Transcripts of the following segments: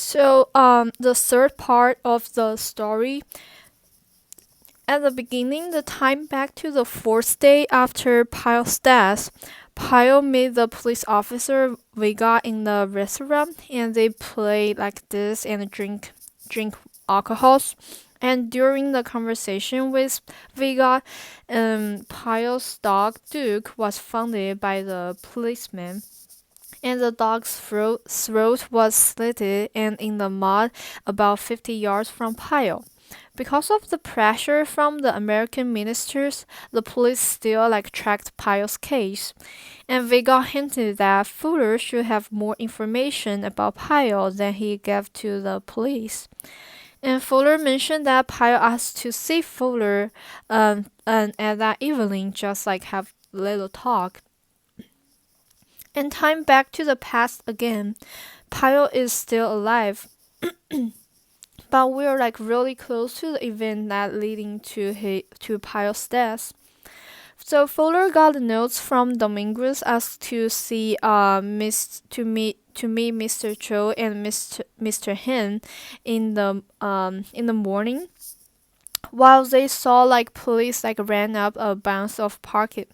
The third part of the story, at the beginning, the time back to the fourth day after Pyle's death, Pyle met the police officer Vega in the restaurant, and they play like this and drink alcohols. And during the conversation with Vega, Pyle's dog Duke was found by the policeman, and the dog's throat was slitted and in the mud about 50 yards from Pyle. Because of the pressure from the American ministers, the police still tracked Pyle's case, and Vega hinted that Fuller should have more information about Pyle than he gave to the police. And Fuller mentioned that Pyle asked to see Fuller, and at that evening, just have little talk. And time back to the past again. Pyle is still alive, but we're really close to the event that leading to Pyle's death. So Fuller got the notes from Dominguez as to see to meet Mr. Cho and Mr. Hen in the morning. While they saw police ran up a bunch of parked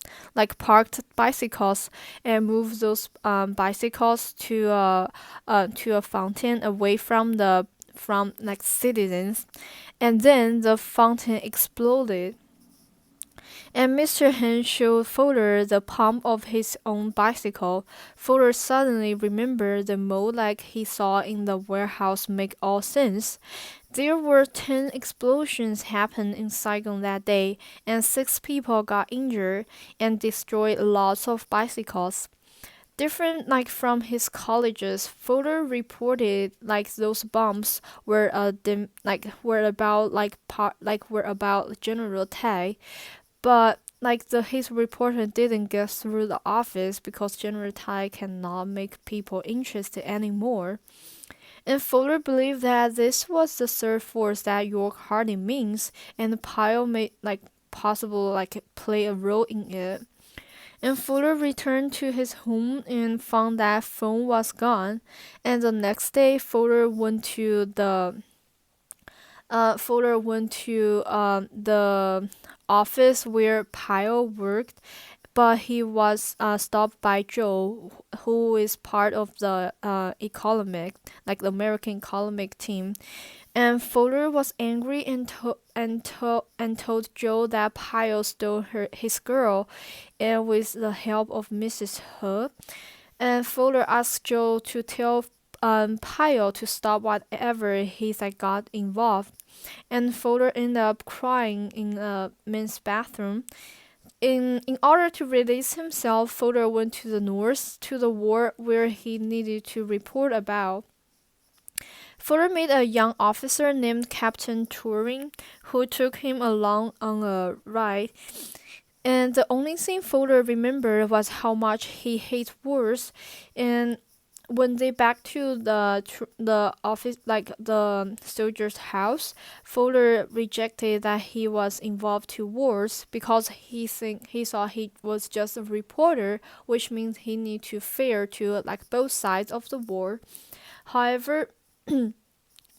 bicycles and moved those bicycles to a fountain away from citizens, and then the fountain exploded. And Mr. Hen showed Fuller the pump of his own bicycle. Fuller suddenly remembered the mold he saw in the warehouse make all sense. There were 10 explosions happened in Saigon that day, and 6 people got injured and destroyed lots of bicycles. Different from his colleges, Fuller reported those bombs were were about General Tai, but his reporter didn't get through the office because General Tai cannot make people interested anymore. And Fuller believed that this was the third force that York Harding means, and Pyle may possible play a role in it. And Fuller returned to his home and found that phone was gone. And the next day, Fuller went to the office where Pyle worked, but he was stopped by Joe, who is part of the the American economic team. And Fuller was angry and told Joe that Pyle stole his girl, and with the help of Mrs. He. And Fuller asked Joe to tell Pyle to stop whatever he got involved. And Fuller ended up crying in the men's bathroom. In order to release himself, Fuller went to the north, to the war where he needed to report about. Fuller met a young officer named Captain Turing, who took him along on a ride. And the only thing Fuller remembered was how much he hated wars. And when they back to the office, the soldier's house, Fuller rejected that he was involved to wars because he thought he was just a reporter, which means he need to fair to both sides of the war. However,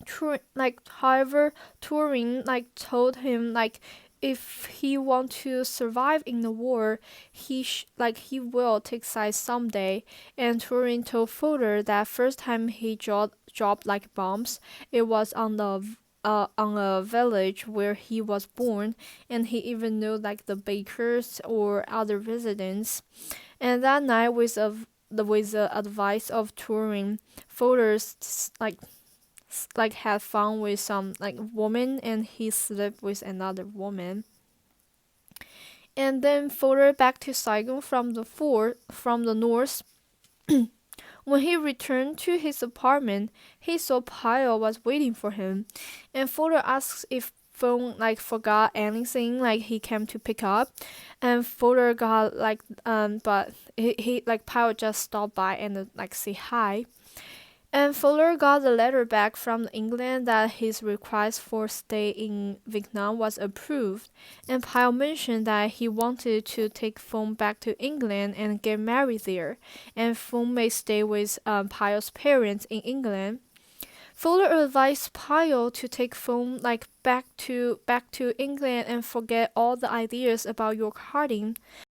Turing told him if he want to survive in the war, he will take sides someday. And Turing told Fuller that first time he dropped bombs, it was on a village where he was born, and he even knew the bakers or other residents. And that night, with the advice of Turing, Fuller had fun with some woman, and he slept with another woman. And then Fuller back to Saigon from the north. When he returned to his apartment, he saw Pyle was waiting for him, and Fuller asked if phone forgot anything he came to pick up. And Fuller got but he Pyle just stopped by and say hi. And Fuller got the letter back from England that his request for stay in Vietnam was approved, and Pyle mentioned that he wanted to take Phong back to England and get married there, and Phong may stay with Pyle's parents in England. Fuller advised Pyle to take Foam back to England and forget all the ideas about York Harding.